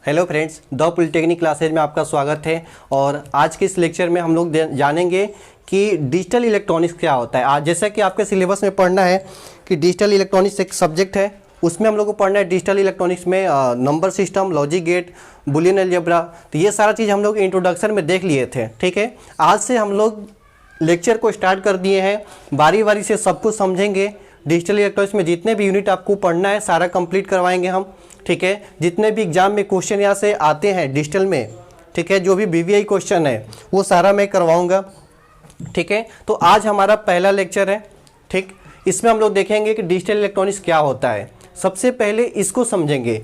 Hello friends, the polytechnic classes में आपका स्वागत है। और आज के इस लेक्चर में हम लोग जानेंगे कि डिजिटल इलेक्ट्रॉनिक्स क्या होता है। आज जैसा कि आपके सिलेबस में पढ़ना है कि डिजिटल इलेक्ट्रॉनिक्स एक सब्जेक्ट है, उसमें हम लोग को पढ़ना है डिजिटल इलेक्ट्रॉनिक्स में number system, logic gate, Boolean algebra. तो ये सारा चीज़ हम लोग इंट्रोडक्शन में देख लिए थे। ठीक है, आज से हम लोग लेक्चर को स्टार्ट कर दिए हैं, बारी बारी से सब कुछ समझेंगे। डिजिटल इलेक्ट्रॉनिक्स में जितने भी यूनिट आपको पढ़ना है सारा कंप्लीट करवाएंगे हम। ठीक है, जितने भी एग्जाम में क्वेश्चन यहाँ से आते हैं डिजिटल में, ठीक है, जो भी बीवीआई क्वेश्चन है वो सारा मैं करवाऊंगा। ठीक है, तो आज हमारा पहला लेक्चर है। ठीक, इसमें हम लोग देखेंगे कि डिजिटल इलेक्ट्रॉनिक्स क्या होता है। सबसे पहले इसको समझेंगे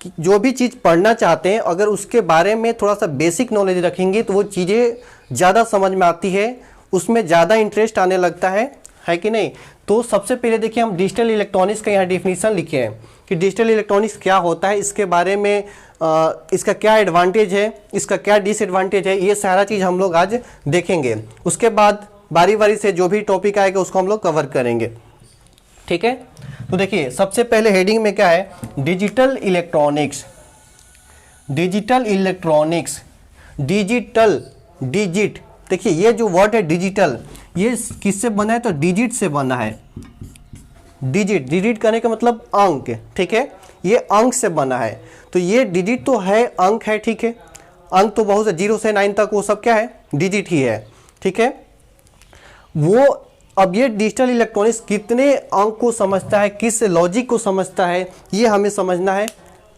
कि जो भी चीज़ पढ़ना चाहते हैं अगर उसके बारे में थोड़ा सा बेसिक नॉलेज रखेंगे तो वो चीज़ें ज़्यादा समझ में आती है, उसमें ज़्यादा इंटरेस्ट आने लगता है कि नहीं। तो सबसे पहले देखिए, हम डिजिटल इलेक्ट्रॉनिक्स का यहाँ डिफिनीशन लिखे हैं कि डिजिटल इलेक्ट्रॉनिक्स क्या होता है, इसके बारे में इसका क्या एडवांटेज है, इसका क्या डिसएडवांटेज है, ये सारा चीज़ हम लोग आज देखेंगे। उसके बाद बारी बारी से जो भी टॉपिक आएगा उसको हम लोग कवर करेंगे। ठीक है, तो देखिए सबसे पहले हेडिंग में क्या है, digital electronics. Digital electronics, digit, देखिए ये जो वर्ड है डिजिटल, ये किससे बना है तो डिजिट से बना है। डिजिट करने का मतलब अंक। ठीक है, ये अंक से बना है, तो ये डिजिट तो है, अंक है। ठीक है, अंक तो बहुत से 0 से 9 तक वो सब क्या है, डिजिट ही है। ठीक है, वो अब ये डिजिटल इलेक्ट्रॉनिक्स कितने अंक को समझता है, किस लॉजिक को समझता है, ये हमें समझना है।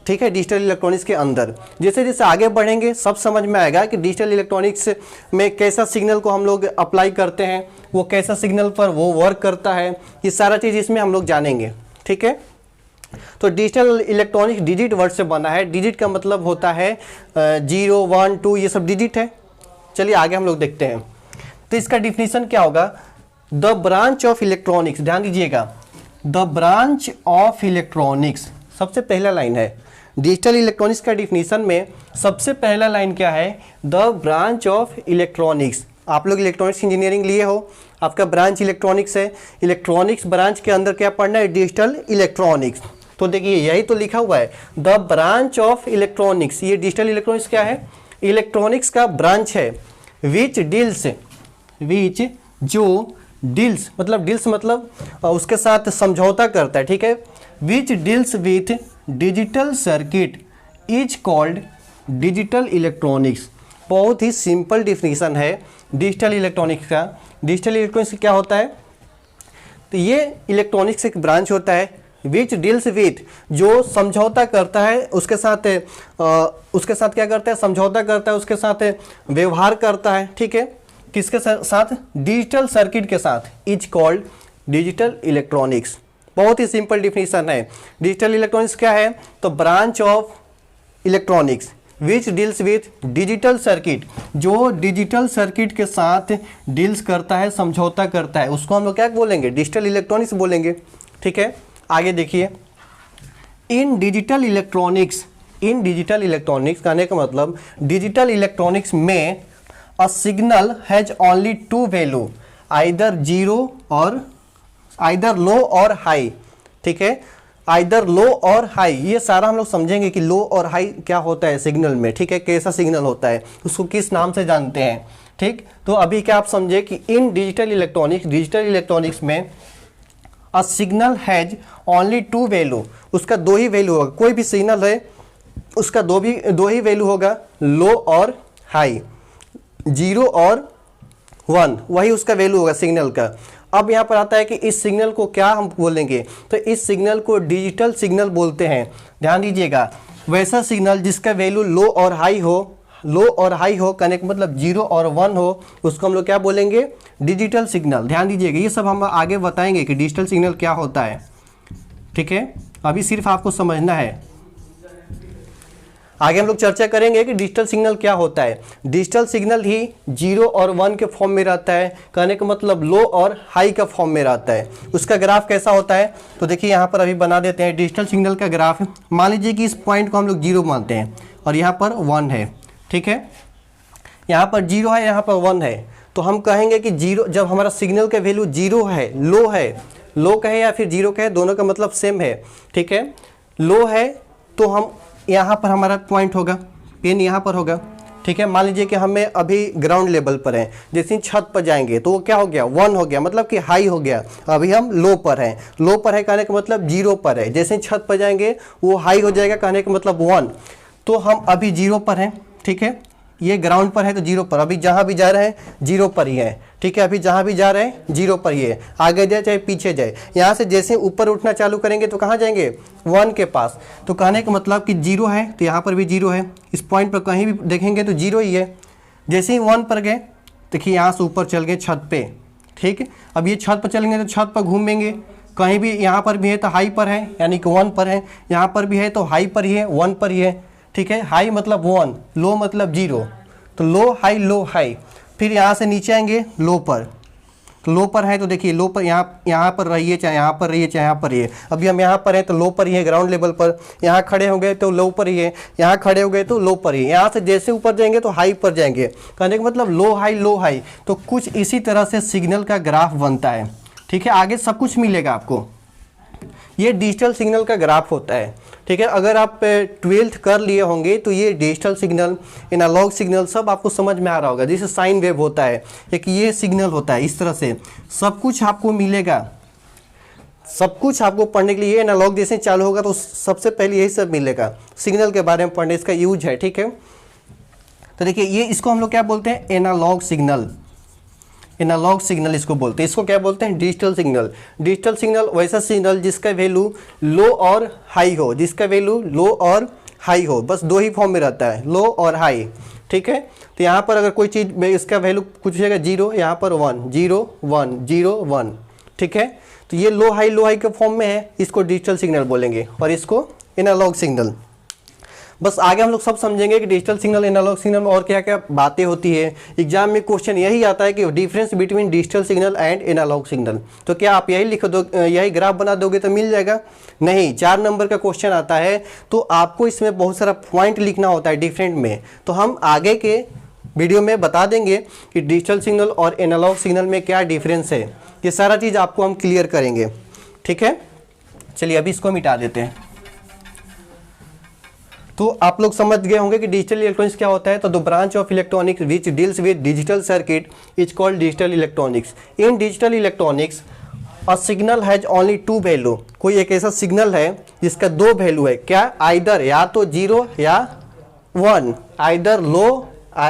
ठीक है, डिजिटल इलेक्ट्रॉनिक्स के अंदर जैसे जैसे आगे बढ़ेंगे सब समझ में आएगा कि डिजिटल इलेक्ट्रॉनिक्स में कैसा सिग्नल को हम लोग अप्लाई करते हैं, वो कैसा सिग्नल पर वो वर्क करता है, ये सारा चीज़ इसमें हम लोग जानेंगे। ठीक है, तो डिजिटल इलेक्ट्रॉनिक्स डिजिट वर्ड से बना है। डिजिट का मतलब होता है 0, 1, 2, ये सब डिजिट है। चलिए आगे हम लोग देखते हैं। तो इसका डिफिनीशन क्या होगा, द ब्रांच ऑफ इलेक्ट्रॉनिक्स। ध्यान दीजिएगा, द ब्रांच ऑफ इलेक्ट्रॉनिक्स सबसे पहला लाइन है। डिजिटल इलेक्ट्रॉनिक्स का डिफिनीशन में सबसे पहला लाइन क्या है, द ब्रांच ऑफ इलेक्ट्रॉनिक्स। आप लोग इलेक्ट्रॉनिक्स इंजीनियरिंग लिए हो, आपका ब्रांच इलेक्ट्रॉनिक्स है। इलेक्ट्रॉनिक्स ब्रांच के अंदर क्या पढ़ना है, डिजिटल इलेक्ट्रॉनिक्स। तो देखिए यही तो लिखा हुआ है, द ब्रांच ऑफ इलेक्ट्रॉनिक्स। ये डिजिटल इलेक्ट्रॉनिक्स क्या है, इलेक्ट्रॉनिक्स का ब्रांच है। विच डील्स, जो डील्स मतलब उसके साथ समझौता करता है। ठीक है, which deals with digital circuit is called digital electronics. बहुत ही सिंपल डिफिनीशन है डिजिटल इलेक्ट्रॉनिक्स का। डिजिटल इलेक्ट्रॉनिक्स क्या होता है, तो ये इलेक्ट्रॉनिक्स एक ब्रांच होता है। विच डील्स विथ, जो समझौता करता है, उसके साथ क्या करता है, समझौता करता है, उसके साथ व्यवहार करता है। ठीक है, किसके साथ, डिजिटल सर्किट के साथ, इज कॉल्ड डिजिटल इलेक्ट्रॉनिक्स। बहुत ही सिंपल डिफिनीशन है। डिजिटल इलेक्ट्रॉनिक्स क्या है, तो branch of electronics which deals with digital circuit, जो डिजिटल सर्किट के साथ डील्स करता है, समझौता करता है, उसको हम लोग क्या बोलेंगे, डिजिटल इलेक्ट्रॉनिक्स बोलेंगे। ठीक है, आगे देखिए, इन डिजिटल इलेक्ट्रॉनिक्स कहने का मतलब डिजिटल इलेक्ट्रॉनिक्स में a signal has only 2 value, either low or high. ठीक है, आइदर लो और हाई, ये सारा हम लोग समझेंगे कि लो और हाई क्या होता है सिग्नल में। ठीक है, कैसा सिग्नल होता है, उसको किस नाम से जानते हैं। ठीक, तो अभी क्या आप समझे कि इन डिजिटल इलेक्ट्रॉनिक्स में a signal has only 2 value, उसका 2 ही वैल्यू होगा। कोई भी सिग्नल है उसका दो ही वैल्यू होगा, लो और हाई, 0 और 1, वही उसका वैल्यू होगा सिग्नल का। अब यहाँ पर आता है कि इस सिग्नल को क्या हम बोलेंगे, तो इस सिग्नल को डिजिटल सिग्नल बोलते हैं। ध्यान दीजिएगा, वैसा सिग्नल जिसका वैल्यू लो और हाई हो कहने का मतलब 0 और 1 हो, उसको हम लोग क्या बोलेंगे, डिजिटल सिग्नल। ध्यान दीजिएगा, ये सब हम आगे बताएंगे कि डिजिटल सिग्नल क्या होता है। ठीक है, अभी सिर्फ आपको समझना है, आगे हम लोग चर्चा करेंगे कि डिजिटल सिग्नल क्या होता है। डिजिटल सिग्नल ही 0 और 1 के फॉर्म में रहता है, कहने का मतलब लो और हाई का फॉर्म में रहता है। उसका ग्राफ कैसा होता है, तो देखिए यहाँ पर अभी बना देते हैं डिजिटल सिग्नल का ग्राफ। मान लीजिए कि इस पॉइंट को हम लोग 0 मानते हैं और यहाँ पर 1 है। ठीक है, यहाँ पर 0 है, यहाँ पर 1 है, तो हम कहेंगे कि 0, जब हमारा सिग्नल का वैल्यू 0 है, लो कहे या फिर 0 कहे, दोनों का मतलब सेम है। ठीक है, लो है तो हम यहाँ पर हमारा पॉइंट होगा, पेन यहाँ पर होगा, ठीक है। मान लीजिए कि हमें अभी ग्राउंड लेवल पर हैं, जैसे ही छत पर जाएंगे तो वो क्या हो गया, 1 हो गया, मतलब कि हाई हो गया। अभी हम लो पर हैं, लो पर है कहने का मतलब 0 पर है, जैसे ही छत पर जाएंगे वो हाई हो जाएगा, कहने का मतलब 1। तो हम अभी 0 पर हैं, ठीक है। ये ग्राउंड पर है तो 0 पर, अभी जहाँ भी जा रहे हैं 0 पर ही है, ठीक है। अभी जहाँ भी जा रहे हैं 0 पर ही है, आगे जाए चाहे पीछे जाए। यहाँ से जैसे ऊपर उठना चालू करेंगे तो कहाँ जाएंगे, 1 के पास। तो कहने का मतलब कि 0 है तो यहाँ पर भी 0 है, इस पॉइंट पर कहीं भी देखेंगे तो 0 ही है। जैसे ही 1 पर गए, देखिए यहाँ से ऊपर चल गए छत पे, ठीक है। अब ये छत पर चलेंगे तो छत पर घूमेंगे, कहीं भी यहाँ पर भी है तो हाई पर है, यानी कि 1 पर है, यहाँ पर भी है तो हाई पर ही है, 1 पर ही है, ठीक है। हाई मतलब 1, लो मतलब 0, तो लो हाई। फिर यहाँ से नीचे आएंगे लो पर, तो लो पर है तो देखिए लो पर यहाँ पर रहिए, चाहे यहाँ पर रहिए, चाहे यहाँ पर रहिए। अभी हम यहाँ पर हैं तो लो पर ही है, ग्राउंड लेवल पर। यहाँ खड़े हो गए तो लो पर ही है, यहाँ खड़े हो गए तो लो पर ही। यहाँ से जैसे ऊपर जाएंगे तो हाई पर जाएंगे, कहने का मतलब लो हाई। तो कुछ इसी तरह से सिग्नल का ग्राफ बनता है, ठीक है। आगे सब कुछ मिलेगा आपको, ये डिजिटल सिग्नल का ग्राफ होता है, ठीक है। अगर आप 12th कर लिए होंगे तो ये डिजिटल सिग्नल, एनालॉग सिग्नल सब आपको समझ में आ रहा होगा। जैसे साइन वेव होता है, एक ये सिग्नल होता है, इस तरह से सब कुछ आपको मिलेगा। सब कुछ आपको पढ़ने के लिए एनालॉग जैसे चालू होगा तो सबसे पहले यही सब मिलेगा, सिग्नल के बारे में पढ़ने, इसका यूज है, ठीक है। तो देखिए ये इसको हम लोग क्या बोलते हैं, एनालॉग सिग्नल। एनालॉग सिग्नल इसको बोलते हैं। इसको क्या बोलते हैं, डिजिटल सिग्नल। डिजिटल सिग्नल वैसा सिग्नल जिसका वैल्यू लो और हाई हो, जिसका वैल्यू लो और हाई हो, बस 2 ही फॉर्म में रहता है, लो और हाई, ठीक है। तो यहाँ पर अगर कोई चीज़ में इसका वैल्यू कुछ होगा 0, यहाँ पर 1, 0 1 0 1, ठीक है। तो ये लो हाई के फॉर्म में है, इसको डिजिटल सिग्नल बोलेंगे, और इसको एनालॉग सिग्नल। बस आगे हम लोग सब समझेंगे कि डिजिटल सिग्नल, एनालॉग सिग्नल में और क्या क्या बातें होती है। एग्जाम में क्वेश्चन यही आता है कि difference between digital signal and analog signal. तो क्या आप यही लिख दो, यही ग्राफ बना दोगे तो मिल जाएगा? नहीं, 4 नंबर का क्वेश्चन आता है तो आपको इसमें बहुत सारा पॉइंट लिखना होता है डिफरेंट में। तो हम आगे के वीडियो में बता देंगे कि डिजिटल सिग्नल और एनालॉग सिग्नल में क्या डिफरेंस है, ये सारा चीज़ आपको हम क्लियर करेंगे, ठीक है। चलिए अभी इसको मिटा देते हैं। तो आप लोग समझ गए होंगे कि डिजिटल इलेक्ट्रॉनिक्स क्या होता है। तो the branch of electronics which deals with digital circuit is called digital electronics. In digital electronics a signal has only 2 value. कोई एक ऐसा सिग्नल है जिसका 2 वैल्यू है, क्या? आइदर या तो 0 या 1, आइदर लो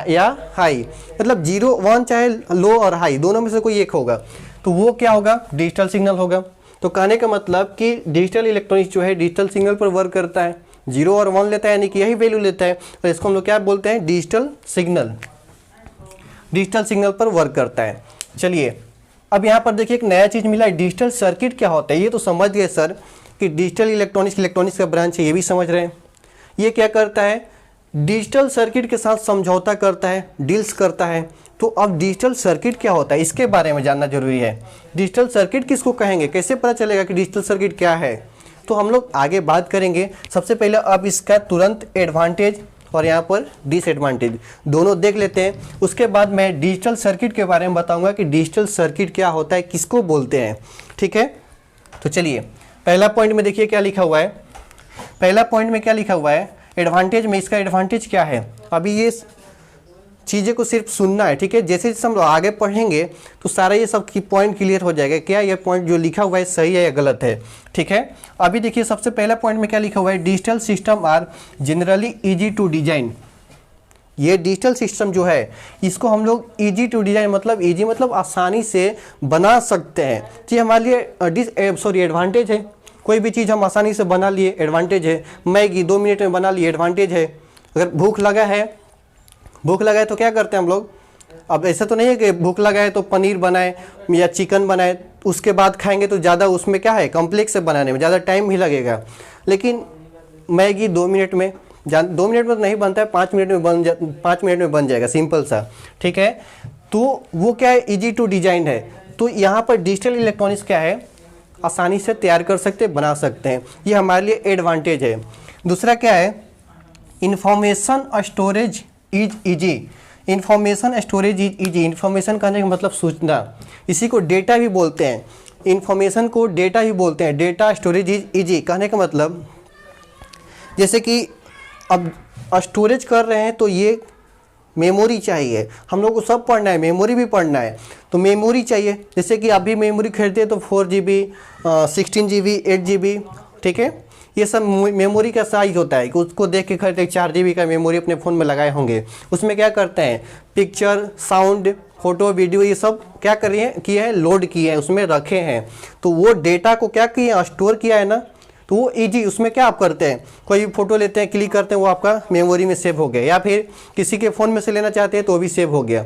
या हाई, मतलब 0 1 चाहे लो और हाई दोनों में से कोई एक होगा, तो वो क्या होगा? डिजिटल सिग्नल होगा। तो कहने का मतलब कि डिजिटल इलेक्ट्रॉनिक्स जो है डिजिटल सिग्नल पर वर्क करता है, 0 और 1 लेता है, यानी कि यही वैल्यू लेता है, तो इसको हम लोग क्या बोलते हैं? Digital signal. डिजिटल सिग्नल पर वर्क करता है। चलिए अब यहाँ पर देखिए एक नया चीज़ मिला है, डिजिटल सर्किट क्या होता है। ये तो समझ गए सर कि डिजिटल इलेक्ट्रॉनिक्स का ब्रांच है, ये भी समझ रहे हैं। ये क्या करता है? डिजिटल सर्किट के साथ समझौता करता है, डील्स करता है। तो अब डिजिटल सर्किट क्या होता है इसके बारे में जानना जरूरी है। डिजिटल सर्किट किसको कहेंगे, कैसे पता चलेगा कि डिजिटल सर्किट क्या है, तो हम लोग आगे बात करेंगे। सबसे पहले अब इसका तुरंत एडवांटेज और यहाँ पर डिसएडवांटेज दोनों देख लेते हैं। उसके बाद मैं डिजिटल सर्किट के बारे में बताऊंगा कि डिजिटल सर्किट क्या होता है, किसको बोलते हैं, ठीक है। तो चलिए पहला पॉइंट में देखिए क्या लिखा हुआ है। पहला पॉइंट में क्या लिखा हुआ है? एडवांटेज में। इसका एडवांटेज क्या है? अभी ये चीज़ें को सिर्फ सुनना है, ठीक है। जैसे जैसे हम लोग आगे पढ़ेंगे तो सारा ये सब की पॉइंट क्लियर हो जाएगा, क्या ये पॉइंट जो लिखा हुआ है सही है या गलत है, ठीक है। अभी देखिए सबसे पहला पॉइंट में क्या लिखा हुआ है? Digital system are generally easy to design. ये डिजिटल सिस्टम जो है इसको हम लोग इजी टू डिजाइन, मतलब इजी मतलब आसानी से बना सकते हैं। ये हमारे लिए एडवांटेज है। कोई भी चीज़ हम आसानी से बना लिए, एडवांटेज है। मैगी 2 मिनट में बना लिए, एडवांटेज है। अगर भूख लगा है तो क्या करते हैं हम लोग? अब ऐसा तो नहीं है कि भूख लगा है तो पनीर बनाए या चिकन बनाए, उसके बाद खाएंगे तो ज़्यादा उसमें क्या है, कॉम्प्लेक्स से बनाने में ज़्यादा टाइम भी लगेगा। लेकिन मैगी 2 मिनट में 2 मिनट में तो नहीं बनता है, 5 मिनट में बन जाएगा, सिंपल सा, ठीक है। तो वो क्या है? इजी टू डिजाइन है। तो यहाँ पर डिजिटल इलेक्ट्रॉनिक्स क्या है? आसानी से तैयार कर सकते हैं, बना सकते हैं, ये हमारे लिए एडवांटेज है। दूसरा क्या है? Information storage is easy. Information storage is easy. Information कहने का मतलब सूचना, इसी को डेटा भी बोलते हैं। इंफॉर्मेशन को डेटा ही बोलते हैं। डेटा स्टोरेज इज इजी कहने का मतलब जैसे कि अब स्टोरेज कर रहे हैं तो ये मेमोरी चाहिए, हम लोग को सब पढ़ना है, मेमोरी भी पढ़ना है, तो मेमोरी चाहिए। जैसे कि अभी मेमोरी खरीदते हैं तो 4 GB 16 GB 8 GB, ठीक है, ये सब मेमोरी का साइज होता है कि उसको देख के खरीदते 4 GB का मेमोरी अपने फ़ोन में लगाए होंगे। उसमें क्या करते हैं, पिक्चर, साउंड, फोटो, वीडियो, ये सब क्या किए हैं, लोड किए हैं, उसमें रखे हैं। तो वो डेटा को क्या किए हैं, स्टोर किया है ना, तो वो ईजी, उसमें क्या आप करते हैं, कोई भी फोटो लेते हैं, क्लिक करते हैं, वो आपका मेमोरी में सेव हो गया, या फिर किसी के फ़ोन में से लेना चाहते हैं तो वो भी सेव हो गया।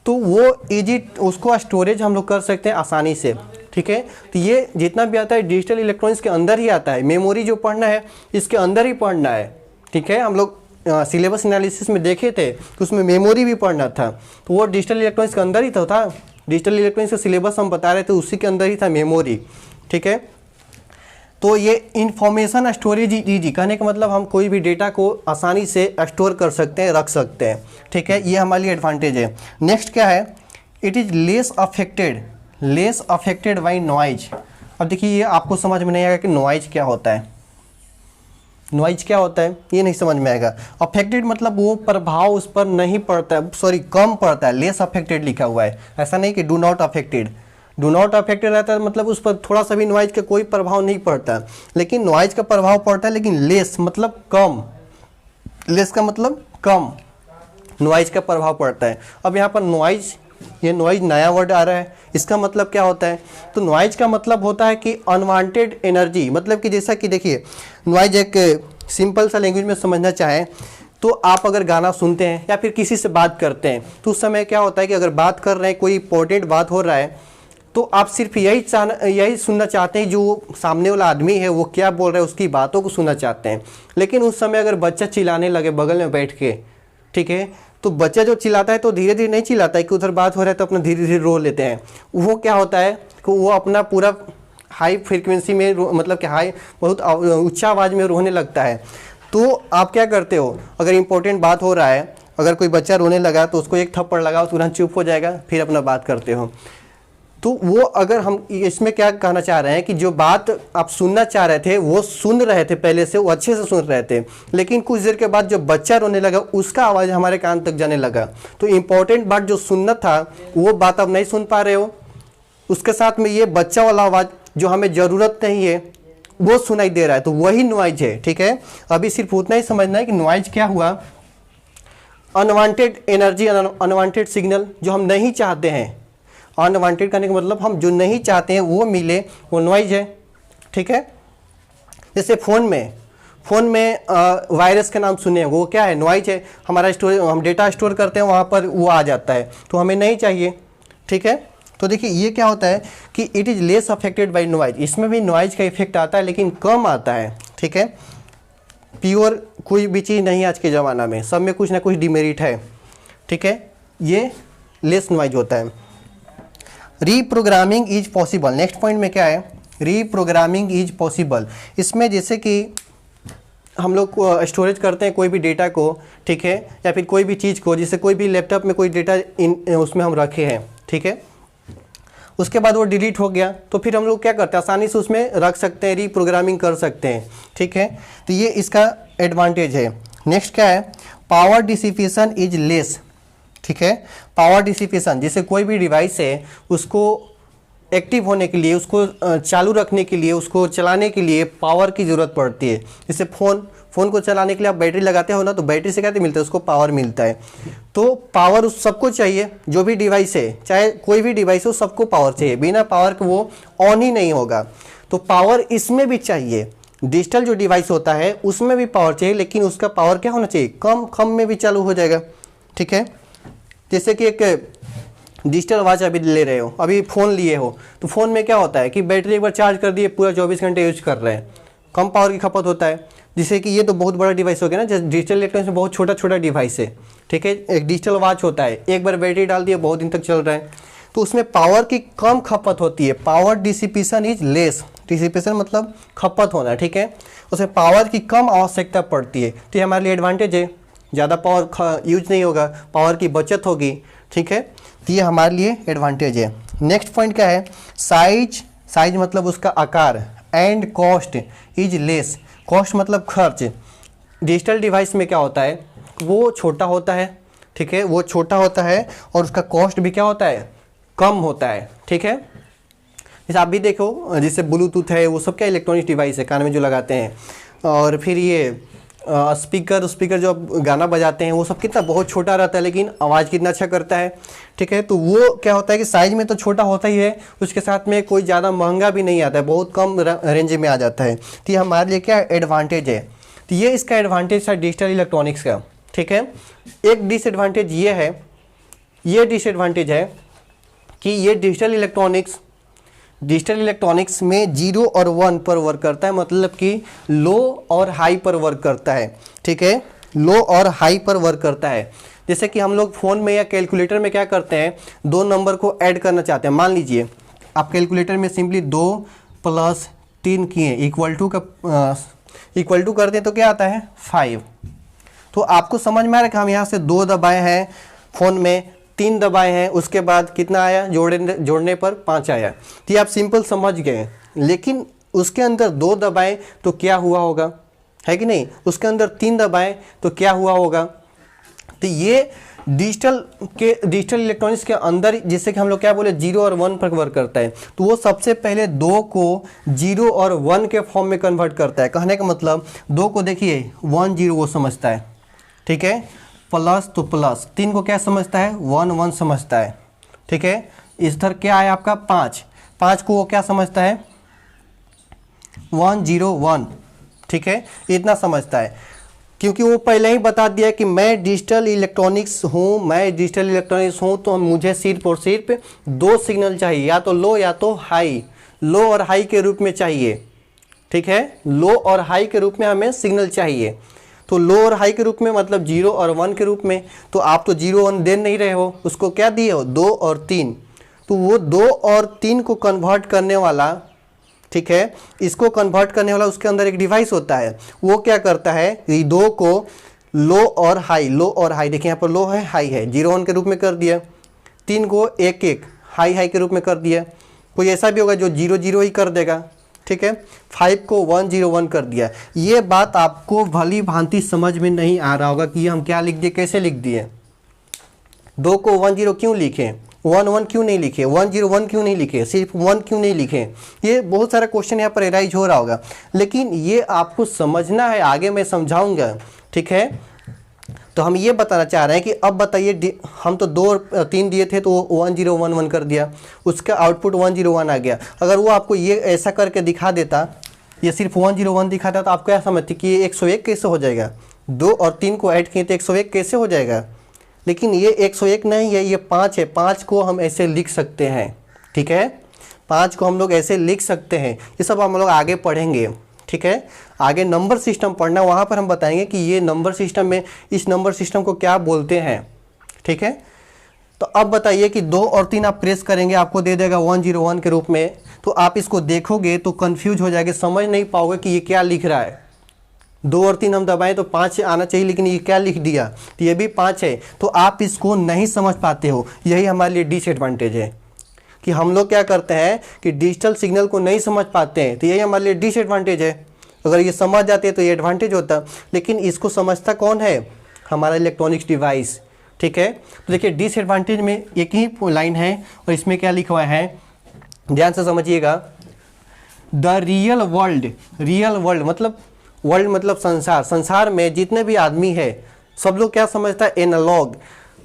तो वो ईजी, उसको स्टोरेज हम लोग कर सकते हैं आसानी से, ठीक है। तो ये जितना भी आता है डिजिटल इलेक्ट्रॉनिक्स के अंदर ही आता है, मेमोरी जो पढ़ना है इसके अंदर ही पढ़ना है, ठीक है। हम लोग सिलेबस एनालिसिस में देखे थे तो उसमें मेमोरी भी पढ़ना था, तो वो डिजिटल इलेक्ट्रॉनिक्स के अंदर ही था। डिजिटल इलेक्ट्रॉनिक्स का सिलेबस हम बता रहे थे, उसी के अंदर ही था मेमोरी, ठीक है। तो ये इंफॉर्मेशन स्टोरेज ईजी, कहने का मतलब हम कोई भी डेटा को आसानी से स्टोर कर सकते हैं, रख सकते हैं, ठीक है, ये हमारे लिए एडवांटेज है। नेक्स्ट क्या है, it is less affected by noise. अब देखिए ये आपको समझ में नहीं आएगा कि नॉइज क्या होता है, नॉइज क्या होता है ये नहीं समझ में आएगा। अफेक्टेड मतलब वो प्रभाव उस पर नहीं पड़ता है, सॉरी कम पड़ता है, लेस अफेक्टेड लिखा हुआ है, ऐसा नहीं कि do not affected. Do not affected रहता है मतलब उस पर थोड़ा सा भी नॉइज का कोई प्रभाव नहीं पड़ता, लेकिन नॉइज का प्रभाव पड़ता है, लेकिन लेस मतलब कम, लेस का मतलब कम, नॉइज का प्रभाव पड़ता है। अब यहाँ पर नॉइज, ये नॉइज नया वर्ड आ रहा है, इसका मतलब क्या होता है, तो नॉइज का मतलब होता है कि अनवांटेड एनर्जी, मतलब कि जैसा कि देखिए नॉइज एक सिंपल सा लैंग्वेज में समझना चाहें तो आप अगर गाना सुनते हैं या फिर किसी से बात करते हैं तो उस समय क्या होता है कि अगर बात कर रहे हैं, कोई इंपॉर्टेंट बात हो रहा है, तो आप सिर्फ यही सुनना चाहते हैं जो सामने वाला आदमी है वो क्या बोल रहा है, उसकी बातों को सुनना चाहते हैं। लेकिन उस समय अगर बच्चा चिल्लाने लगे बगल में बैठ के, ठीक है, तो बच्चा जो चिल्लाता है तो धीरे धीरे नहीं चिल्लाता है कि उधर बात हो रहा है तो अपना धीरे धीरे रो लेते हैं। वो क्या होता है कि वो अपना पूरा हाई फ्रीक्वेंसी में मतलब कि हाई बहुत ऊंचा आवाज़ में रोने लगता है। तो आप क्या करते हो, अगर इंपॉर्टेंट बात हो रहा है, अगर कोई बच्चा रोने लगा तो उसको एक थप्पड़ लगाओ, तुरंत चुप हो जाएगा, फिर अपना बात करते हो। तो वो अगर हम इसमें क्या कहना चाह रहे हैं कि जो बात आप सुनना चाह रहे थे वो सुन रहे थे पहले से, वो अच्छे से सुन रहे थे, लेकिन कुछ देर के बाद जो बच्चा रोने लगा उसका आवाज़ हमारे कान तक जाने लगा, तो इम्पोर्टेंट बात जो सुनना था वो बात अब नहीं सुन पा रहे हो, उसके साथ में ये बच्चा वाला आवाज़ जो हमें ज़रूरत नहीं है वो सुनाई दे रहा है, तो वही नॉइज है, ठीक है। अभी सिर्फ उतना ही समझना है कि नॉइज क्या हुआ, अनवांटेड एनर्जी, अनवांटेड सिग्नल जो हम नहीं चाहते हैं। अनवांटेड करने का मतलब हम जो नहीं चाहते हैं वो मिले, वो नॉइज है, ठीक है। जैसे फ़ोन में वायरस का नाम सुने, वो क्या है, नॉइज है। हमारा हम डेटा स्टोर करते हैं वहाँ पर वो आ जाता है, तो हमें नहीं चाहिए, ठीक है। तो देखिए ये क्या होता है कि it is less affected by noise, इसमें भी नॉइज का इफेक्ट आता है लेकिन कम आता है, ठीक है। प्योर कोई भी चीज़ नहीं आज के ज़माना में, सब में कुछ ना कुछ डिमेरिट है, ठीक है। ये लेस नॉइज होता है। Reprogramming is possible, next point में क्या है, रीप्रोग्रामिंग इज पॉसिबल। इसमें जैसे कि हम लोग स्टोरेज करते हैं कोई भी डेटा को, ठीक है, या फिर कोई भी चीज़ को, जैसे कोई भी लैपटॉप में कोई डेटा उसमें हम रखे हैं, ठीक है, उसके बाद वो डिलीट हो गया तो फिर हम लोग क्या करते हैं, आसानी से उसमें रख सकते हैं, रीप्रोग्रामिंग कर सकते हैं, ठीक है। तो ये इसका एडवांटेज है। नेक्स्ट क्या है, पावर डिसिपेशन इज लेस, ठीक है। पावर डिसिपेशन, जैसे कोई भी डिवाइस है उसको एक्टिव होने के लिए, उसको चालू रखने के लिए, उसको चलाने के लिए पावर की ज़रूरत पड़ती है। जैसे फ़ोन को चलाने के लिए आप बैटरी लगाते हो ना, तो बैटरी से क्या मिलता है, उसको पावर मिलता है। तो पावर उस सबको चाहिए, जो भी डिवाइस है, चाहे कोई भी डिवाइस हो, सबको पावर चाहिए, बिना पावर के वो ऑन ही नहीं होगा। तो पावर इसमें भी चाहिए, डिजिटल जो डिवाइस होता है उसमें भी पावर चाहिए, लेकिन उसका पावर क्या होना चाहिए, कम में भी चालू हो जाएगा, ठीक है। जैसे कि एक डिजिटल वॉच अभी ले रहे हो, अभी फ़ोन लिए हो, तो फ़ोन में क्या होता है कि बैटरी एक बार चार्ज कर दिए पूरा 24 घंटे यूज कर रहे हैं, कम पावर की खपत होता है। जिससे कि ये तो बहुत बड़ा डिवाइस हो गया ना, जैसे डिजिटल इलेक्ट्रॉनिक्स में बहुत छोटा डिवाइस है, ठीक है। एक डिजिटल वॉच होता है, एक बार बैटरी डाल दिए बहुत दिन तक चल रहा है, तो उसमें पावर की कम खपत होती है। Power dissipation is less, dissipation मतलब खपत होना, ठीक है, उसमें पावर की कम आवश्यकता पड़ती है, तो ये हमारे लिए एडवांटेज है, ज़्यादा पावर यूज नहीं होगा, पावर की बचत होगी, ठीक है। तो ये हमारे लिए एडवांटेज है। नेक्स्ट पॉइंट क्या है, साइज मतलब उसका आकार, and cost is less, cost मतलब खर्च, डिजिटल डिवाइस में क्या होता है, वो छोटा होता है, ठीक है, वो छोटा होता है और उसका कॉस्ट भी क्या होता है, कम होता है, ठीक है। जैसे आप भी देखो, जैसे ब्लूटूथ है, वो सब क्या इलेक्ट्रॉनिक डिवाइस है, कान में जो लगाते हैं। और फिर ये स्पीकर जो आप गाना बजाते हैं, वो सब कितना बहुत छोटा रहता है, लेकिन आवाज़ कितना अच्छा करता है, ठीक है। तो वो क्या होता है कि साइज में तो छोटा होता ही है, उसके साथ में कोई ज़्यादा महंगा भी नहीं आता है, बहुत कम रेंज में आ जाता है। तो ये हमारे लिए क्या एडवांटेज है। तो ये इसका एडवांटेज था डिजिटल इलेक्ट्रॉनिक्स का, ठीक है। एक डिसएडवांटेज ये है, ये डिसएडवांटेज है कि ये डिजिटल इलेक्ट्रॉनिक्स में 0 और 1 पर वर्क करता है, मतलब कि लो और हाई पर वर्क करता है, ठीक है, लो और हाई पर वर्क करता है। जैसे कि हम लोग फ़ोन में या कैलकुलेटर में क्या करते हैं, दो नंबर को ऐड करना चाहते हैं। मान लीजिए आप कैलकुलेटर में सिंपली 2 + 3 किए इक्वल टू कर दें तो क्या आता है 5। तो आपको समझ में आ रहा है कि हम यहाँ से 2 दबाए हैं, फ़ोन में 3 दबाए हैं, उसके बाद कितना आया, जोड़ने पर 5 आया। तो ये आप सिंपल समझ गए। लेकिन उसके अंदर 2 दबाए तो क्या हुआ होगा, है कि नहीं, उसके अंदर 3 दबाए तो क्या हुआ होगा। तो ये डिजिटल इलेक्ट्रॉनिक्स के अंदर, जिससे कि हम लोग क्या बोले 0 और 1 पर वर्क करता है, तो वो सबसे पहले 2 को 0 और 1 के फॉर्म में कन्वर्ट करता है। कहने का मतलब 2 को देखिए 1 0 वो समझता है, ठीक है, प्लस तो प्लस, 3 को क्या समझता है 1 1 समझता है, ठीक है। इधर क्या है आपका 5 को वो क्या समझता है 1 0 1, ठीक है, इतना समझता है, क्योंकि वो पहले ही बता दिया कि मैं डिजिटल इलेक्ट्रॉनिक्स हूँ, तो मुझे सिर्फ और सिर्फ 2 सिग्नल चाहिए, या तो लो या तो हाई, लो और हाई के रूप में चाहिए, ठीक है, लो और हाई के रूप में हमें सिग्नल चाहिए। तो लो और हाई के रूप में मतलब 0 और 1 के रूप में। तो आप तो 0 1 दे नहीं रहे हो, उसको क्या दिए हो 2 और 3। तो वो 2 और 3 को कन्वर्ट करने वाला, ठीक है, इसको कन्वर्ट करने वाला उसके अंदर एक डिवाइस होता है। वो क्या करता है, ये 2 को लो और हाई देखिए यहाँ पर लो है हाई है, 0 1 के रूप में कर दिया, 3 को 1 1 हाई के रूप में कर दिया। कोई ऐसा भी होगा जो 0 0 ही कर देगा, ठीक है। 5 को 1 0 1 कर दिया। ये बात आपको भली भांति समझ में नहीं आ रहा होगा कि हम क्या लिख दिए, कैसे लिख दिए। 2 को 1 0 क्यों लिखे, 1 1 क्यों नहीं लिखे, 1 0 1 क्यों नहीं लिखे, सिर्फ 1 क्यों नहीं लिखे। ये बहुत सारा क्वेश्चन यहाँ पर एराइज हो रहा होगा, लेकिन ये आपको समझना है, आगे मैं समझाऊंगा, ठीक है। तो हम ये बताना चाह रहे हैं कि अब बताइए, हम तो 2 और 3 दिए थे तो 1 0 1 1 कर दिया, उसका आउटपुट 1 0 1 आ गया। अगर वो आपको ये ऐसा करके दिखा देता, ये सिर्फ 1 0 1 दिखाता, तो आप क्या समझते कि ये 101 कैसे हो जाएगा, 2 और 3 को ऐड किए तो 101 कैसे हो जाएगा। लेकिन ये 101 नहीं है, ये 5 है। 5 को हम ऐसे लिख सकते हैं, ठीक है, 5 को हम लोग ऐसे लिख सकते हैं। ये सब हम लोग आगे पढ़ेंगे, ठीक है। आगे नंबर सिस्टम पढ़ना, वहाँ पर हम बताएंगे कि ये नंबर सिस्टम में, इस नंबर सिस्टम को क्या बोलते हैं, ठीक है। तो अब बताइए कि 2 और 3 आप प्रेस करेंगे, आपको दे देगा 1 0 1 के रूप में। तो आप इसको देखोगे तो कंफ्यूज हो जाएगा, समझ नहीं पाओगे कि ये क्या लिख रहा है। 2 और 3 हम दबाएं तो 5 आना चाहिए, लेकिन ये क्या लिख दिया, तो ये भी 5 है। तो आप इसको नहीं समझ पाते हो, यही हमारे लिए डिसएडवांटेज है कि हम लोग क्या करते हैं कि डिजिटल सिग्नल को नहीं समझ पाते हैं। तो यही हमारे लिए डिसएडवांटेज है। अगर ये समझ जाते हैं तो ये एडवांटेज होता, लेकिन इसको समझता कौन है, हमारा इलेक्ट्रॉनिक्स डिवाइस, ठीक है। तो देखिए डिसएडवांटेज में एक ही लाइन है और इसमें क्या लिखा हुआ है, ध्यान से समझिएगा। द रियल वर्ल्ड मतलब वर्ल्ड मतलब संसार में जितने भी आदमी है सब लोग क्या समझता है, analog.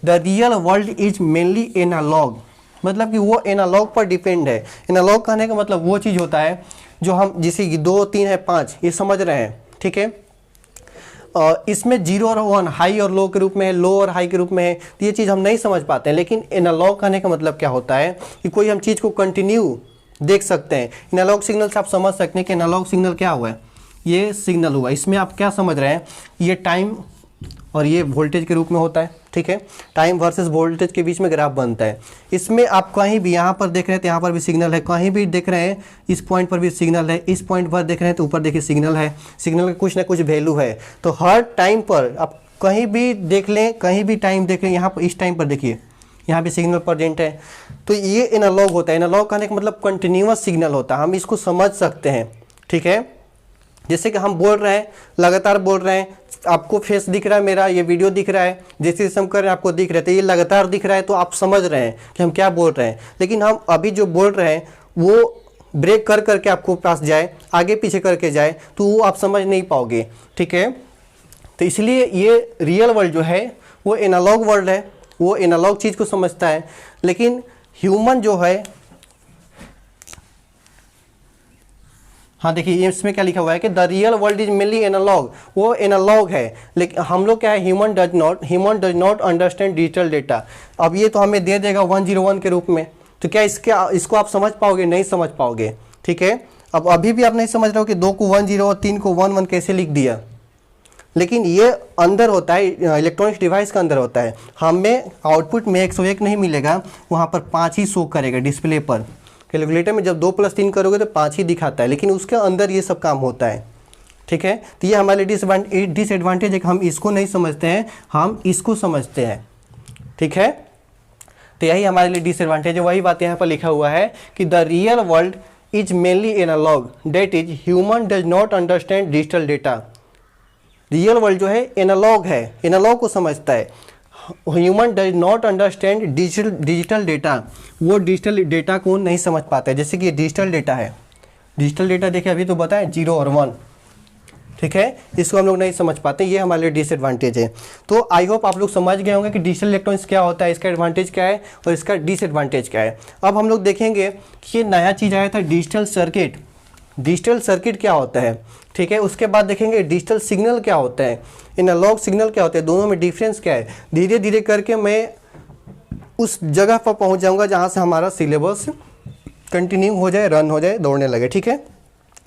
The real world is mainly analog, मतलब कि वो एनालॉग पर डिपेंड है। एनालॉग कहने का मतलब वो चीज़ होता है जो हम, जैसे 2 3 है 5, ये समझ रहे हैं, ठीक है। इसमें 0 और 1 हाई और लो के रूप में है, लो और हाई के रूप में है, तो ये चीज़ हम नहीं समझ पाते हैं। लेकिन एनालॉग कहने का मतलब क्या होता है कि कोई हम चीज़ को कंटिन्यू देख सकते हैं। एनालॉग सिग्नल से आप समझ सकते हैं कि एनालॉग सिग्नल क्या हुआ है, ये सिग्नल हुआ। इसमें आप क्या समझ रहे हैं, ये टाइम और ये वोल्टेज के रूप में होता है, ठीक है। टाइम वर्सेस वोल्टेज के बीच में ग्राफ बनता है। इसमें आप कहीं भी यहाँ पर देख रहे हैं तो यहाँ पर भी सिग्नल है, कहीं भी देख रहे हैं इस पॉइंट पर भी सिग्नल है, इस पॉइंट पर देख रहे हैं तो ऊपर देखिए सिग्नल है। सिग्नल का कुछ ना कुछ वैल्यू है। तो हर टाइम पर आप कहीं भी देख लें, कहीं भी टाइम देख लें, यहाँ पर इस टाइम पर देखिए यहाँ भी सिग्नल प्रेजेंट है। तो ये एनालॉग होता है। एनालॉग कहने का मतलब कंटिन्यूअस सिग्नल होता है, हम इसको समझ सकते हैं, ठीक है। जैसे कि हम बोल रहे हैं, लगातार बोल रहे हैं, आपको फेस दिख रहा है मेरा, ये वीडियो दिख रहा है, जैसे जैसे हम कर रहे हैं आपको दिख रहा है, तो ये लगातार दिख रहा है, तो आप समझ रहे हैं कि हम क्या बोल रहे हैं। लेकिन हम अभी जो बोल रहे हैं वो ब्रेक कर करके आपको पास जाए, आगे पीछे करके जाए, तो वो आप समझ नहीं पाओगे, ठीक है। तो इसलिए ये रियल वर्ल्ड जो है वो एनालॉग वर्ल्ड है, वो एनालॉग चीज़ को समझता है। लेकिन ह्यूमन जो है, हाँ देखिए इसमें क्या लिखा हुआ है कि the real world is mainly analog, वो एनालॉग है। लेकिन हम लोग क्या है, human does not understand digital data. अब ये तो हमें दे देगा 101 के रूप में, तो क्या इसको आप समझ पाओगे? नहीं समझ पाओगे, ठीक है। अब अभी भी आप नहीं समझ रहे हो कि 2 को 10 और 3 को 11 कैसे लिख दिया। लेकिन ये अंदर होता है, इलेक्ट्रॉनिक्स डिवाइस का अंदर होता है। हमें आउटपुट में 101 नहीं मिलेगा, वहाँ पर 5 ही शो करेगा डिस्प्ले पर। कैलकुलेटर में जब 2 + 3 करोगे तो 5 ही दिखाता है, लेकिन उसके अंदर ये सब काम होता है, ठीक है। तो ये हमारे डिसएडवांटेज है कि हम इसको नहीं समझते हैं, हम इसको समझते हैं, ठीक है। तो यही हमारे लिए डिसएडवांटेज है। वही बात यहाँ पर लिखा हुआ है कि the real world is mainly analog, that is human does not understand digital data. Real world जो है एनालॉग है, एनालॉग को समझता है। Human does not understand digital data, वो डिजिटल डेटा को नहीं समझ पाता है। जैसे कि ये डिजिटल डेटा है, डिजिटल डेटा देखिए अभी तो बताएं 0 और 1, ठीक है, इसको हम लोग नहीं समझ पाते, ये हमारे लिए डिसएडवांटेज है। तो आई होप आप लोग समझ गए होंगे कि डिजिटल इलेक्ट्रॉनिक्स क्या होता है, इसका एडवांटेज क्या है और इसका डिसएडवांटेज क्या है। अब हम लोग देखेंगे कि ये नया चीज़ आया था डिजिटल सर्किट। डिजिटल सर्किट क्या होता है, ठीक है। उसके बाद देखेंगे डिजिटल सिग्नल क्या होता है, एनालॉग सिग्नल क्या होता है, दोनों में डिफरेंस क्या है। धीरे धीरे करके मैं उस जगह पर पहुंच जाऊंगा जहां से हमारा सिलेबस कंटिन्यू हो जाए, रन हो जाए, दौड़ने लगे, ठीक है,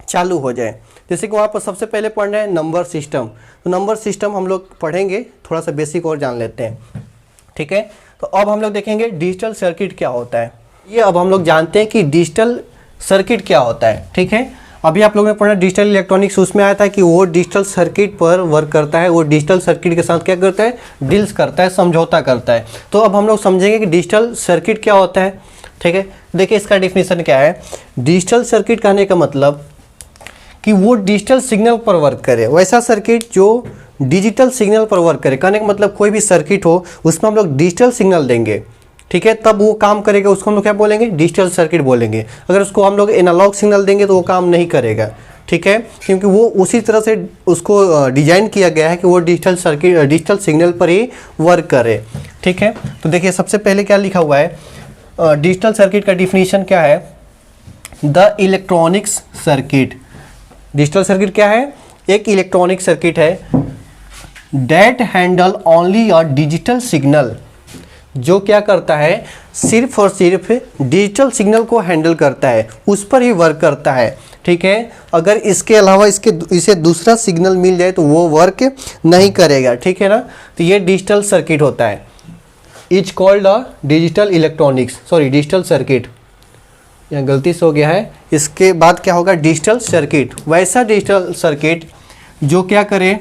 चालू हो जाए। जैसे कि वहाँ पर सबसे पहले पढ़ रहे हैं नंबर सिस्टम, तो नंबर सिस्टम हम लोग पढ़ेंगे, थोड़ा सा बेसिक और जान लेते हैं, ठीक है। तो अब हम लोग देखेंगे डिजिटल सर्किट क्या होता है। ये अब हम लोग जानते हैं कि डिजिटल सर्किट क्या होता है, ठीक है। अभी आप लोगों ने पढ़ा डिजिटल इलेक्ट्रॉनिक्स, उसमें आया था कि वो डिजिटल सर्किट पर वर्क करता है, वो डिजिटल सर्किट के साथ क्या करता है, डील्स करता है, समझौता करता है। तो अब हम लोग समझेंगे कि डिजिटल सर्किट क्या होता है, ठीक है। देखिए इसका डेफिनेशन क्या है। डिजिटल सर्किट कहने का मतलब कि वो डिजिटल सिग्नल पर वर्क करे, वैसा सर्किट जो डिजिटल सिग्नल पर वर्क करे। कहने का मतलब कोई भी सर्किट हो उसमें हम लोग डिजिटल सिग्नल देंगे, ठीक है, तब वो काम करेगा, उसको हम लोग क्या बोलेंगे, डिजिटल सर्किट बोलेंगे। अगर उसको हम लोग एनालॉग सिग्नल देंगे तो वो काम नहीं करेगा, ठीक है, क्योंकि वो उसी तरह से उसको डिजाइन किया गया है कि वो डिजिटल सर्किट डिजिटल सिग्नल पर ही वर्क करे, ठीक है। तो देखिए सबसे पहले क्या लिखा हुआ है, डिजिटल सर्किट का डिफिनीशन क्या है, the electronics circuit. Digital circuit क्या है, एक इलेक्ट्रॉनिक सर्किट है that handle only a digital signal, जो क्या करता है, सिर्फ और सिर्फ डिजिटल सिग्नल को हैंडल करता है, उस पर ही वर्क करता है, ठीक है। अगर इसके अलावा इसे दूसरा सिग्नल मिल जाए तो वो वर्क नहीं करेगा, ठीक है ना। तो ये डिजिटल सर्किट होता है, is called a digital electronics, sorry digital circuit, यहाँ गलती से हो गया है। इसके बाद क्या होगा, डिजिटल सर्किट, वैसा डिजिटल सर्किट जो क्या करे,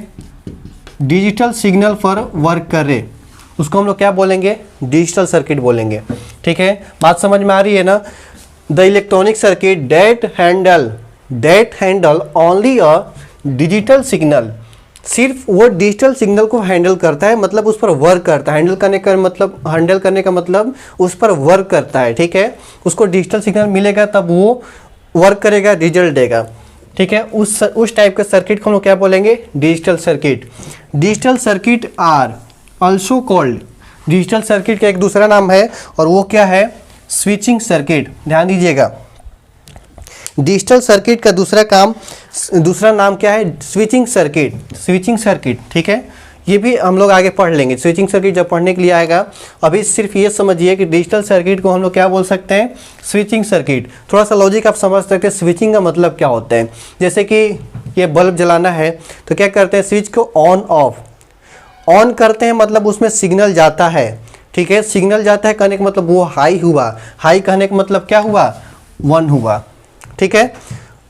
डिजिटल सिग्नल पर वर्क करे, उसको हम लोग क्या बोलेंगे, डिजिटल सर्किट बोलेंगे, ठीक है। बात समझ में आ रही है ना। The electronic circuit that handle only a digital signal, सिर्फ वो डिजिटल सिग्नल को हैंडल करता है, मतलब उस पर वर्क करता है। हैंडल करने का मतलब उस पर वर्क करता है, ठीक है। उसको डिजिटल सिग्नल मिलेगा तब वो वर्क करेगा, रिजल्ट देगा, ठीक है। उस टाइप के सर्किट को हम लोग क्या बोलेंगे, digital circuit. Digital circuit are also called, digital circuit का एक दूसरा नाम है और वो क्या है, स्विचिंग सर्किट। ध्यान दीजिएगा, डिजिटल सर्किट का दूसरा नाम क्या है, स्विचिंग सर्किट, ठीक है। ये भी हम लोग आगे पढ़ लेंगे, स्विचिंग सर्किट जब पढ़ने के लिए आएगा। अभी सिर्फ ये समझिए कि डिजिटल सर्किट को हम लोग क्या बोल सकते हैं, स्विचिंग सर्किट। थोड़ा सा लॉजिक आप समझ सकते हैं, स्विचिंग का मतलब क्या होता है। जैसे कि ये बल्ब जलाना है तो क्या करते हैं, स्विच को ऑन करते हैं, मतलब उसमें सिग्नल जाता है, ठीक है। सिग्नल जाता है कहने का मतलब वो हाई हुआ, हाई कहने का मतलब क्या हुआ, 1 हुआ, ठीक है।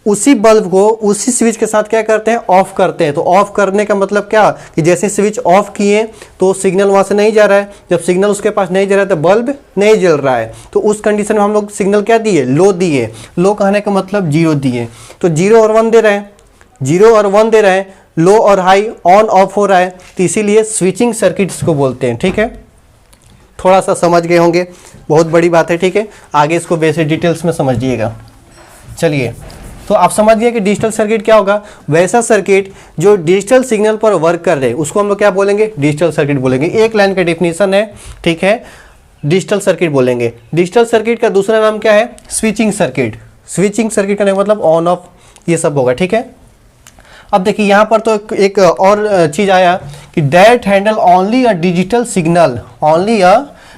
उसी बल्ब को उसी स्विच के साथ क्या करते हैं, ऑफ करते हैं। तो ऑफ करने का मतलब क्या, कि जैसे स्विच ऑफ किए तो सिग्नल वहाँ से नहीं जा रहा है, जब सिग्नल उसके पास नहीं जा रहा है तो बल्ब नहीं जल रहा है। तो उस कंडीशन में हम लोग सिग्नल क्या दिए, लो दिए। लो कहने का मतलब 0 दिए, तो 0 और 1 दे रहे हैं, 0 और 1 दे रहे हैं, लो और हाई, ऑन ऑफ हो रहा है, तो इसीलिए स्विचिंग सर्किट इसको बोलते हैं। ठीक है, थोड़ा सा समझ गए होंगे, बहुत बड़ी बात है। ठीक है, आगे इसको बेसिक डिटेल्स में समझिएगा। चलिए, तो आप समझ गए कि डिजिटल सर्किट क्या होगा। वैसा सर्किट जो डिजिटल सिग्नल पर वर्क कर रहे उसको हम लोग क्या बोलेंगे, डिजिटल सर्किट बोलेंगे। एक लाइन का डेफिनेशन है, ठीक है, डिजिटल सर्किट बोलेंगे। डिजिटल सर्किट का दूसरा नाम क्या है, स्विचिंग सर्किट। स्विचिंग सर्किट का मतलब ऑन ऑफ ये सब होगा। ठीक है, अब देखिए यहाँ पर तो एक और चीज़ आया कि that handle only a digital signal, only a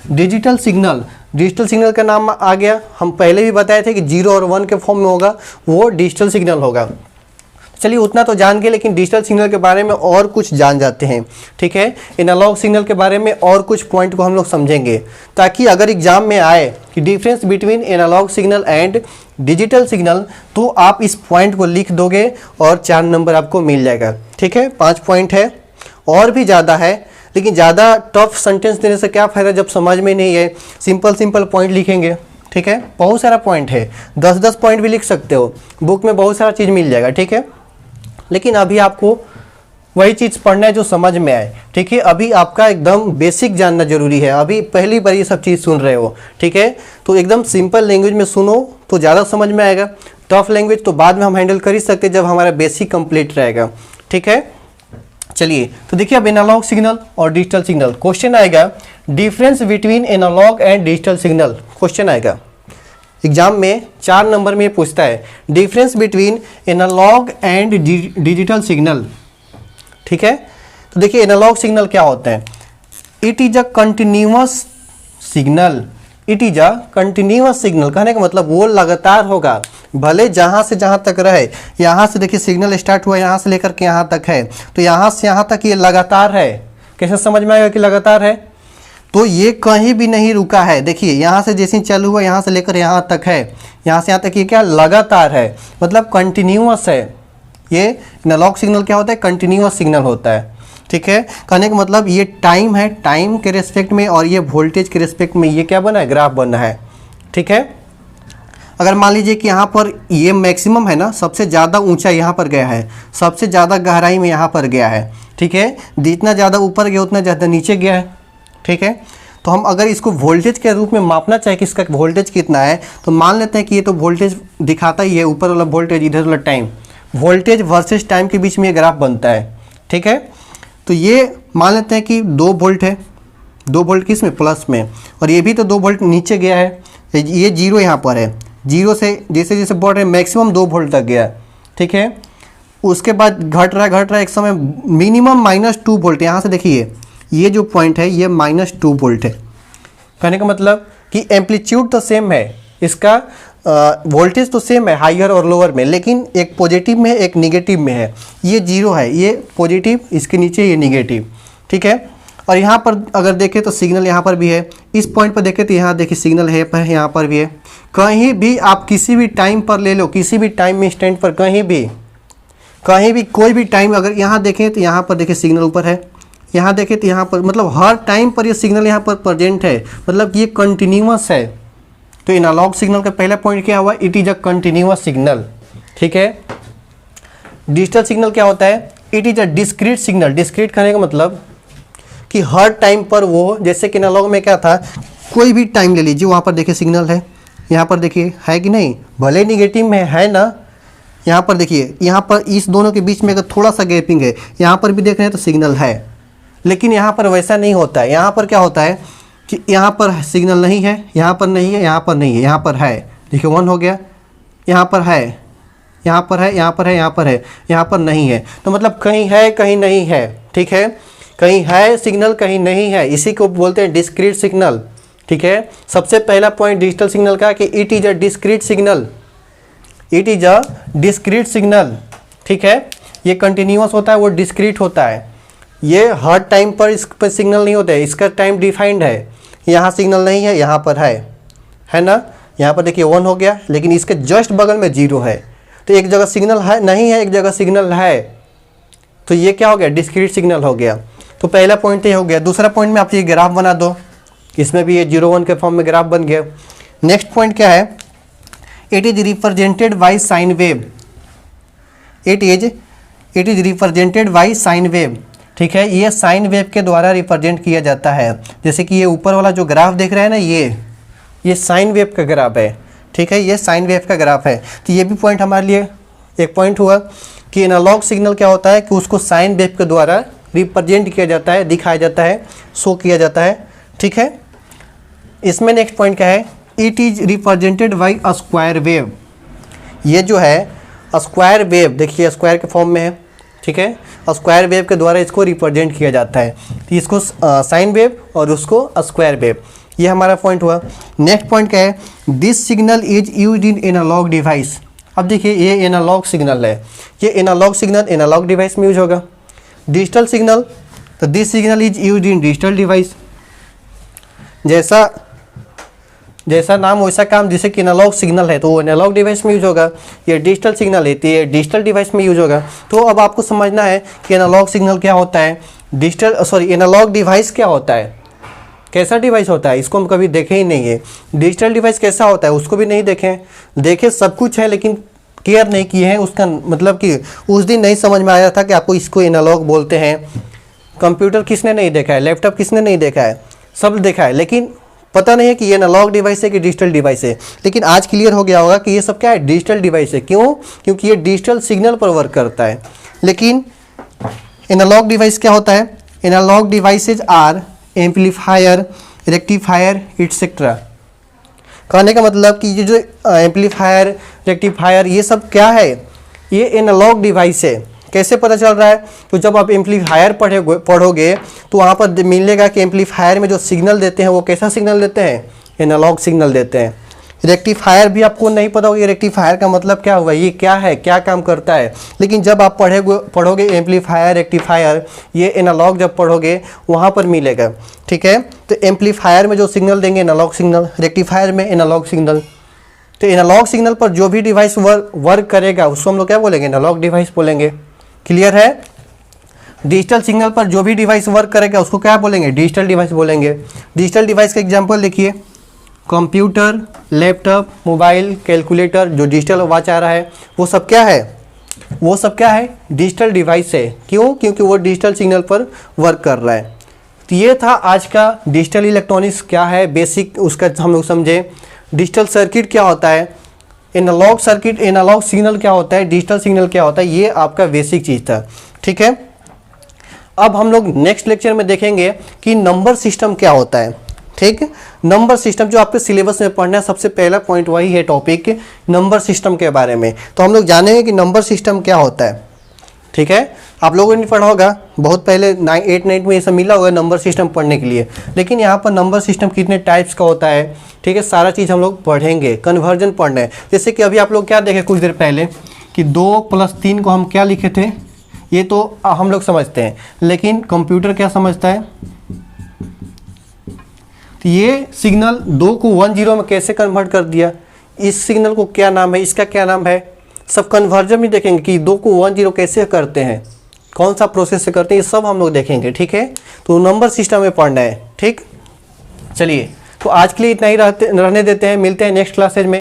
digital signal. Digital signal का नाम आ गया, हम पहले भी बताए थे कि 0 और 1 के फॉर्म में होगा, वो डिजिटल सिग्नल होगा। चलिए उतना तो जान गए, लेकिन डिजिटल सिग्नल के बारे में और कुछ जान जाते हैं। ठीक है, एनालॉग सिग्नल के बारे में और कुछ पॉइंट को हम लोग समझेंगे, ताकि अगर एग्जाम में आए कि difference between analog signal and digital signal, तो आप इस पॉइंट को लिख दोगे और 4 नंबर आपको मिल जाएगा। ठीक है, 5 पॉइंट है, और भी ज़्यादा है, लेकिन ज़्यादा टफ सेंटेंस देने से क्या फ़ायदा जब समझ में नहीं है। सिंपल पॉइंट लिखेंगे। ठीक है, बहुत सारा पॉइंट है, 10-10 पॉइंट भी लिख सकते हो, बुक में बहुत सारा चीज़ मिल जाएगा। ठीक है, लेकिन अभी आपको वही चीज़ पढ़ना है जो समझ में आए। ठीक है, अभी आपका एकदम बेसिक जानना जरूरी है, अभी पहली बार ये सब चीज़ सुन रहे हो। ठीक है, तो एकदम सिंपल लैंग्वेज में सुनो तो ज़्यादा समझ में आएगा। टफ लैंग्वेज तो बाद में हम हैंडल कर ही सकते हैं जब हमारा बेसिक कंप्लीट रहेगा। ठीक है, चलिए तो देखिए अब एनालॉग सिग्नल और डिजिटल सिग्नल क्वेश्चन आएगा, difference between analog and digital signal question आएगा एग्जाम में। 4 नंबर में पूछता है difference between analog and digital signal. ठीक है, तो देखिए एनालॉग सिग्नल क्या होता है, it is a continuous signal. It is a continuous signal कहने का मतलब वो लगातार होगा, भले जहाँ से जहाँ तक रहे। यहाँ से देखिए सिग्नल स्टार्ट हुआ, यहाँ से लेकर के यहाँ तक है, तो यहाँ से यहाँ तक ये लगातार है। कैसे समझ में आएगा कि लगातार है, तो ये कहीं भी नहीं रुका है। देखिए यहाँ से जैसे चालू हुआ, यहाँ से लेकर यहाँ तक है, यहाँ से यहाँ तक ये क्या लगातार है, मतलब कंटिन्यूअस है। ये एनालॉग सिग्नल क्या होता है, कंटिन्यूअस सिग्नल होता है। ठीक है, कहने का मतलब ये टाइम है, टाइम के रिस्पेक्ट में, और ये वोल्टेज के रिस्पेक्ट में ये क्या बना है, ग्राफ बना है। ठीक है, अगर मान लीजिए कि यहाँ पर ये मैक्सिमम है ना, सबसे ज़्यादा ऊंचा यहाँ पर गया है, सबसे ज़्यादा गहराई में यहाँ पर गया है। ठीक है, जितना ज़्यादा ऊपर गया उतना ज़्यादा नीचे गया है। ठीक है, तो हम अगर इसको वोल्टेज के रूप में मापना चाहे कि इसका वोल्टेज कितना है, तो मान लेते हैं कि ये तो वोल्टेज दिखाता ही है, ऊपर वाला वोल्टेज, इधर वाला टाइम। वोल्टेज वर्सेस टाइम के बीच में ये ग्राफ बनता है। ठीक है, तो ये मान लेते हैं कि 2 वोल्ट है, 2 वोल्ट किस में, प्लस में, और ये भी तो 2 वोल्ट नीचे गया है, ये 0 यहाँ पर है। 0 से जैसे जैसे बढ़ रहे मैक्सिमम 2 वोल्ट तक गया। ठीक है, उसके बाद घट रहा है, एक समय मिनिमम -2 वोल्ट। यहाँ से देखिए ये जो पॉइंट है ये -2 वोल्ट है। कहने का मतलब कि एम्पलीट्यूड तो सेम है, इसका वोल्टेज तो सेम है हाइयर और लोअर में, लेकिन एक पॉजिटिव में है एक निगेटिव में है। ये 0 है, ये पॉजिटिव, इसके नीचे ये निगेटिव। ठीक है, और यहाँ पर अगर देखें तो सिग्नल यहाँ पर भी है, इस पॉइंट पर देखें तो यहाँ देखिए सिग्नल है पर यहाँ पर भी है। कहीं भी आप किसी भी टाइम पर ले लो, किसी भी टाइम इंस्टेंट पर, कहीं भी कोई भी टाइम, अगर यहाँ देखें तो यहाँ पर देखिए सिग्नल ऊपर है, यहाँ देखें तो यहाँ पर, मतलब हर टाइम पर ये सिग्नल यहाँ पर प्रेजेंट है, मतलब ये कंटिन्यूअस है। तो एनालॉग सिग्नल का पहला पॉइंट क्या हुआ, it is a continuous signal. ठीक है, डिजिटल सिग्नल क्या होता है, it is a discrete signal. Discrete करने का मतलब कि हर टाइम पर वो, जैसे कि एनालॉग में क्या था, कोई भी टाइम ले लीजिए, वहाँ पर देखिए सिग्नल है, यहाँ पर देखिए है कि नहीं, भले निगेटिव में है ना, यहाँ पर देखिए, यहाँ पर इस दोनों के बीच में अगर थोड़ा सा गैपिंग है, यहाँ पर भी देख रहे हैं तो सिग्नल है। लेकिन यहाँ पर वैसा नहीं होता है, यहाँ पर क्या होता है कि यहाँ पर सिग्नल नहीं है, यहाँ पर नहीं है, यहाँ पर नहीं है, यहाँ पर है। देखिए 1 हो गया, यहाँ पर है, यहाँ पर है, यहाँ पर है, यहाँ पर है, यहाँ पर नहीं है। तो मतलब कहीं है कहीं नहीं है। ठीक है, कहीं है सिग्नल कहीं नहीं है, इसी को बोलते हैं डिस्क्रीट सिग्नल। ठीक है, सबसे पहला पॉइंट डिजिटल सिग्नल का कि it is a discrete signal. It is a discrete signal. ठीक है, ये कंटिन्यूअस होता है, वो डिस्क्रीट होता है। ये हर टाइम पर इस पर सिग्नल नहीं होता है, इसका टाइम डिफाइंड है। यहाँ सिग्नल नहीं है, यहाँ पर है ना, यहाँ पर देखिए 1 हो गया, लेकिन इसके जस्ट बगल में 0 है। तो एक जगह सिग्नल है नहीं है, एक जगह सिग्नल है, तो ये क्या हो गया, डिस्क्रीट सिग्नल हो गया। तो पहला पॉइंट ये हो गया। दूसरा पॉइंट में आप ये ग्राफ बना दो, इसमें भी ये 0-1 के फॉर्म में ग्राफ बन गया। नेक्स्ट पॉइंट क्या है, it is represented by sine wave. It is it is represented by sine wave. ठीक है, ये साइन वेव के द्वारा रिप्रेजेंट किया जाता है। जैसे कि ये ऊपर वाला जो ग्राफ देख रहे हैं ना, ये साइन वेव का ग्राफ है। ठीक है, ये साइन वेव का ग्राफ है। तो ये भी पॉइंट हमारे लिए एक पॉइंट हुआ कि एनालॉग सिग्नल क्या होता है कि उसको साइन वेव के द्वारा रिप्रेजेंट किया जाता है, दिखाया जाता है, शो किया जाता है। ठीक है, इसमें नेक्स्ट पॉइंट क्या है, it is represented by a square wave. ये जो है स्क्वायर वेव, देखिए स्क्वायर के फॉर्म में है। ठीक है, स्क्वायर वेव के द्वारा इसको रिप्रेजेंट किया जाता है। तो इसको साइन वेव और उसको स्क्वायर वेव, ये हमारा पॉइंट हुआ। नेक्स्ट पॉइंट क्या है, this signal is used in analog device. अब देखिए ये एनालॉग सिग्नल है, ये एनालॉग सिग्नल एनालॉग डिवाइस में यूज होगा। डिजिटल सिग्नल, तो this signal is used in digital device. जैसा नाम वैसा काम, जैसे कि एनालॉग सिग्नल है तो वो एनालॉग डिवाइस में यूज होगा। ये डिजिटल सिग्नल है तो ये डिजिटल डिवाइस में यूज होगा। तो अब आपको समझना है कि एनालॉग सिग्नल क्या होता है, एनालॉग डिवाइस क्या होता है, कैसा डिवाइस होता है, इसको हम कभी देखे ही नहीं है। डिजिटल डिवाइस कैसा होता है उसको भी नहीं देखे सब कुछ है लेकिन केयर नहीं किए हैं। उसका मतलब कि उस दिन नहीं समझ में आया था कि आपको इसको एनालॉग बोलते हैं। कंप्यूटर किसने नहीं देखा है, लैपटॉप किसने नहीं देखा है, सब देखा है, लेकिन पता नहीं है कि ये एनालॉग डिवाइस है कि डिजिटल डिवाइस है। लेकिन आज क्लियर हो गया होगा कि ये सब क्या है, डिजिटल डिवाइस है। क्यों? क्योंकि ये डिजिटल सिग्नल पर वर्क करता है। लेकिन एनालॉग डिवाइस क्या होता है, analog devices are amplifier, rectifier etcetera. कहने का मतलब कि ये जो एम्पलीफायर, रेक्टिफायर, ये सब क्या है, ये एनालॉग डिवाइस है। कैसे पता चल रहा है, तो जब आप एम्पलीफायर पढ़ोगे तो वहाँ पर मिलेगा कि एम्पलीफायर में जो सिग्नल देते हैं वो कैसा सिग्नल देते हैं, एनालॉग सिग्नल देते हैं। रेक्टिफायर भी आपको नहीं पता होगा रेक्टिफायर का मतलब क्या हुआ, ये क्या है, क्या काम करता है। लेकिन जब आप पढ़ोगे एम्पलीफायर, रेक्टिफायर, ये एनालॉग जब पढ़ोगे वहाँ पर मिलेगा। ठीक है, तो एम्पलीफायर में जो सिग्नल देंगे एनालॉग सिग्नल, रेक्टिफायर में एनालॉग सिग्नल। तो एनालॉग सिग्नल पर जो भी डिवाइस वर्क करेगा उसको हम लोग क्या बोलेंगे, एनालॉग डिवाइस बोलेंगे। क्लियर है? डिजिटल सिग्नल पर जो भी डिवाइस वर्क करेगा उसको क्या बोलेंगे, डिजिटल डिवाइस बोलेंगे। डिजिटल डिवाइस का एग्जांपल देखिए, कंप्यूटर, लैपटॉप, मोबाइल, कैलकुलेटर, जो डिजिटल वॉच आ रहा है वो सब क्या है, वो सब क्या है, डिजिटल डिवाइस है। क्यों? क्योंकि वो डिजिटल सिग्नल पर वर्क कर रहा है। तो ये था आज का डिजिटल इलेक्ट्रॉनिक्स क्या है, बेसिक उसका हम लोग समझे। डिजिटल सर्किट क्या होता है, एनालॉग सर्किट, एनालॉग सिग्नल क्या होता है, डिजिटल सिग्नल क्या होता है, ये आपका बेसिक चीज़ था। ठीक है, अब हम लोग नेक्स्ट लेक्चर में देखेंगे कि नंबर सिस्टम क्या होता है। ठीक, नंबर सिस्टम जो आपके सिलेबस में पढ़ना है, सबसे पहला पॉइंट वही है टॉपिक, नंबर सिस्टम के बारे में। तो हम लोग जानेंगे कि नंबर सिस्टम क्या होता है। ठीक है, आप लोगों ने पढ़ा होगा बहुत पहले 8 9 में ये सब मिला होगा नंबर सिस्टम पढ़ने के लिए। लेकिन यहाँ पर नंबर सिस्टम कितने टाइप्स का होता है, ठीक है, सारा चीज़ हम लोग पढ़ेंगे। कन्वर्जन पढ़ना है, जैसे कि अभी आप लोग क्या देखे कुछ देर पहले कि 2 + 3 को हम क्या लिखे थे, ये तो हम लोग समझते हैं, लेकिन कंप्यूटर क्या समझता है। तो ये सिग्नल 2 को 1 0 में कैसे कन्वर्ट कर दिया, इस सिग्नल को क्या नाम है, इसका क्या नाम है, सब कन्वर्जन भी देखेंगे कि 2 को 1 0 कैसे करते हैं, कौन सा प्रोसेस से करते हैं, ये सब हम लोग देखेंगे। ठीक है, तो नंबर सिस्टम में पढ़ना है। ठीक, चलिए तो आज के लिए इतना ही रहने देते हैं, मिलते हैं नेक्स्ट क्लासेज में।